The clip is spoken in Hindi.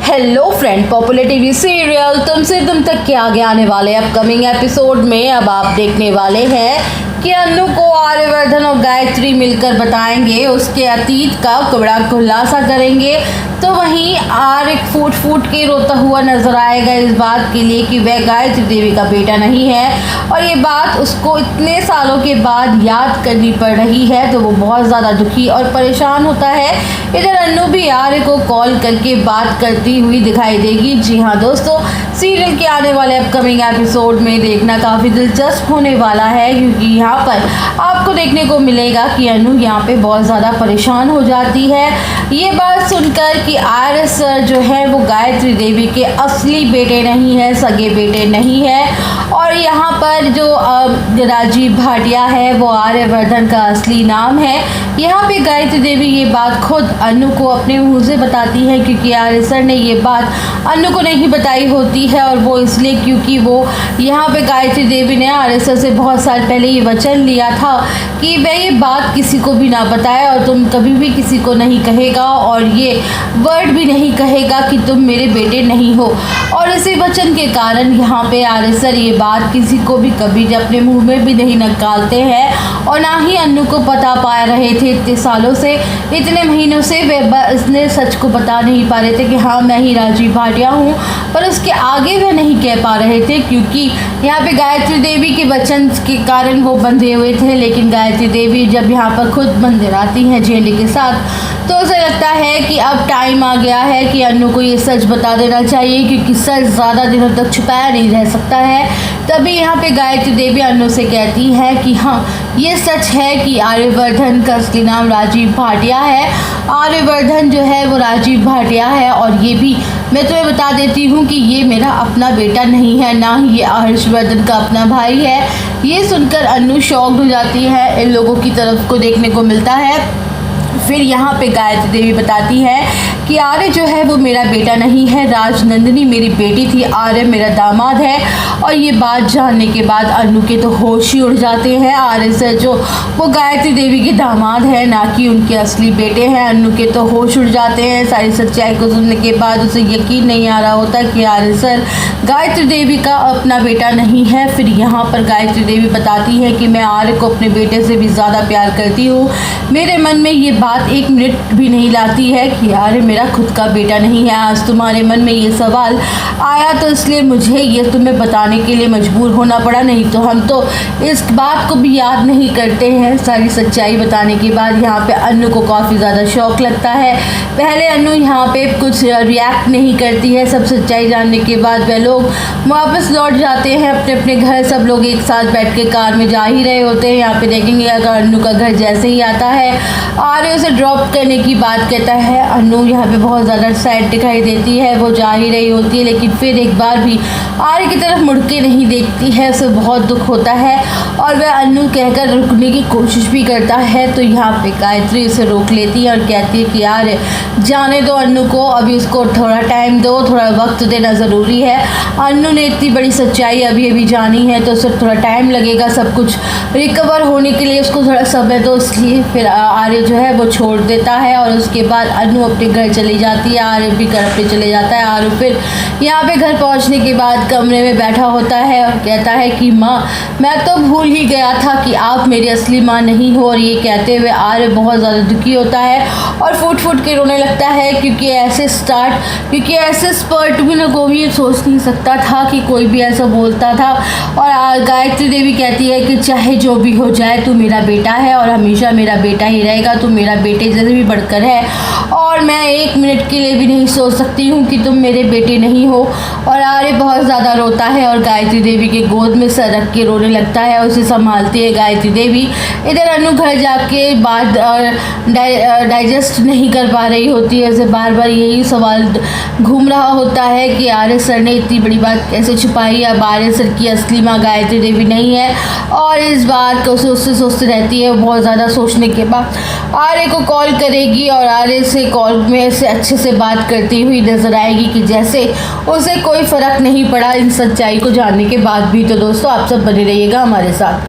Hello friend, popular TV serial तुमसे तुम तक के आगे आने वाले अपकमिंग एपिसोड में अब आप देखने वाले हैं कि अन्नू को आर्यवर्धन और गायत्री मिलकर बताएंगे उसके अतीत का बड़ा खुलासा करेंगे। तो वहीं आर्य फूट फूट के रोता हुआ नजर आएगा इस बात के लिए कि वह गायत्री देवी का बेटा नहीं है और ये बात उसको इतने सालों के बाद याद करनी पड़ रही है। तो वो बहुत ज़्यादा दुखी और परेशान होता है। इधर अन्नू भी आर्य को कॉल करके बात करती हुई दिखाई देगी। जी हाँ दोस्तों, सीरियल के आने वाले अपकमिंग एपिसोड में देखना काफ़ी दिलचस्प होने वाला है, क्योंकि यहाँ पर आपको देखने को मिलेगा कि अन्नू यहाँ पे बहुत ज़्यादा परेशान हो जाती है ये बात सुनकर कि आर्य सर जो है वो गायत्री देवी के असली बेटे नहीं है, सगे बेटे नहीं है। और यहाँ पर जो राजीव भाटिया है वो आर्यवर्धन का असली नाम है। यहाँ पे गायत्री देवी ये बात खुद अन्नू को अपने मुँह से बताती है, क्योंकि आर्य सर ने ये बात अन्नू को नहीं बताई होती है। और वो इसलिए क्योंकि वो यहाँ पे गायत्री देवी ने आर्य सर से बहुत साल पहले ये वचन लिया था कि वह ये बात किसी को भी ना बताए और तुम कभी भी किसी को नहीं कहेगा और ये वर्ड भी नहीं कहेगा कि तुम मेरे बेटे नहीं हो। और इसी वचन के कारण यहाँ पे आर्य सर ये बात किसी को भी कभी अपने मुंह में भी नहीं निकालते हैं और ना ही अन्नू को बता पा रहे थे इतने सालों से, इतने महीनों से वे इसने सच को बता नहीं पा रहे थे कि हाँ मैं ही राजीव भाटिया हूँ। पर उसके आगे वे नहीं कह पा रहे थे क्योंकि यहाँ पे गायत्री देवी के वचन के कारण वो बंधे हुए थे। लेकिन गायत्री देवी जब यहाँ पर खुद मंदिर आती हैं झेंडे के साथ, तो उसे लगता है कि अब टाइम आ गया है कि अन्नू को ये सच बता देना चाहिए, क्योंकि सच ज़्यादा दिनों तक छुपाया नहीं रह सकता है। तभी यहाँ पे गायत्री देवी अन्नू से कहती है कि हाँ ये सच है कि आर्यवर्धन का असली नाम राजीव भाटिया है। आर्यवर्धन जो है वो राजीव भाटिया है और ये भी मैं तुम्हें बता देती हूँ कि ये मेरा अपना बेटा नहीं है, ना ही ये हर्षवर्धन का अपना भाई है। ये सुनकर अन्नू शॉक्ड हो जाती है, इन लोगों की तरफ को देखने को मिलता है। फिर यहाँ पे गायत्री देवी बताती है कि आर्य जो है वो मेरा बेटा नहीं है, राजनंदिनी मेरी बेटी थी, आर्य मेरा दामाद है। और ये बात जानने के बाद अन्नू के तो होश ही उड़ जाते हैं। आर्य से जो वो गायत्री देवी के दामाद है, ना कि उनके असली बेटे हैं। अन्नू के तो होश उड़ जाते हैं। सारी सच्चाई को सुनने के बाद उसे यकीन नहीं आ रहा होता कि आर्य सर गायत्री देवी का अपना बेटा नहीं है। फिर यहाँ पर गायत्री देवी बताती है कि मैं आर्य को अपने बेटे से भी ज़्यादा प्यार करती हूँ। मेरे मन में ये बात एक मिनट भी नहीं लाती है कि आर्य मेरा खुद का बेटा नहीं है। आज तुम्हारे मन में ये सवाल आया तो इसलिए मुझे ये तुम्हें बताने के लिए मजबूर होना पड़ा, नहीं तो हम तो इस बात को भी याद नहीं करते हैं। सारी सच्चाई बताने के बाद यहाँ पे अन्नू को काफ़ी ज़्यादा शौक लगता है। पहले अन्नू यहाँ पे कुछ रिएक्ट नहीं करती है। सब सच्चाई जानने के बाद वह लोग वापस लौट जाते हैं अपने अपने घर। सब लोग एक साथ बैठ के कार में जा ही रहे होते हैं। यहाँ पे देखेंगे अगर अन्नू का घर जैसे ही आता है आर्य उसे ड्रॉप करने की बात कहता है। अन्नू यहाँ पे बहुत ज़्यादा सैड दिखाई देती है, वो जा ही रही होती है, लेकिन फिर एक बार भी आर्य की तरफ मुड़ के नहीं देखती है। उसे बहुत दुख होता है और वह अन्नू कहकर रुकने की कोशिश भी करता है। तो यहाँ पे गायत्री उसे रोक लेती है और कहती है कि आर्य जाने दो अन्नू को, अभी उसको थोड़ा टाइम दो, थोड़ा वक्त देना ज़रूरी है। अन्नू ने इतनी बड़ी सच्चाई अभी अभी जानी है तो उसे थोड़ा टाइम लगेगा सब कुछ रिकवर होने के लिए, उसको थोड़ा समय दो। इसलिए फिर आर्य जो है वो छोड़ देता है और उसके बाद अन्नू अपने घर चली जाती है। आर्य भी घर पे चले जाता है। आर्य फिर यहाँ पे घर पहुँचने के बाद कमरे में बैठा होता है और कहता है कि माँ मैं तो भूल ही गया था कि आप मेरी असली माँ नहीं हो। और ये कहते हुए आर्य बहुत ज़्यादा दुखी होता है और फूट फूट के रोने लगता है, क्योंकि ऐसे स्पर्ट भी ना कोई ये सोच नहीं सकता था कि कोई भी ऐसा बोलता था। और गायत्री देवी कहती है कि चाहे जो भी हो जाए तू मेरा बेटा है और हमेशा मेरा बेटा ही रहेगा, तू मेरा बेटे जैसे भी बढ़कर है और मैं एक मिनट के लिए भी नहीं सोच सकती हूँ कि तुम मेरे बेटे नहीं हो। और आर्य बहुत ज़्यादा रोता है और गायत्री देवी के गोद में सर रख के रोने लगता है। उसे संभालती है गायत्री देवी। इधर अन्नू घर जाके बात डाइजेस्ट नहीं कर पा रही होती है। उसे बार बार यही सवाल घूम रहा होता है कि आर्य सर ने इतनी बड़ी बात कैसे छुपाई। अब आर्य सर की असली माँ गायत्री देवी नहीं है और इस बात को उससे सोचती रहती है। बहुत ज़्यादा सोचने के बाद आर्य को कॉल करेगी और आर्य से कॉल में से अच्छे से बात करती हुई नजर आएगी कि जैसे उसे कोई फ़र्क नहीं पड़ा इन सच्चाई को जानने के बाद भी। तो दोस्तों आप सब बने रहिएगा हमारे साथ।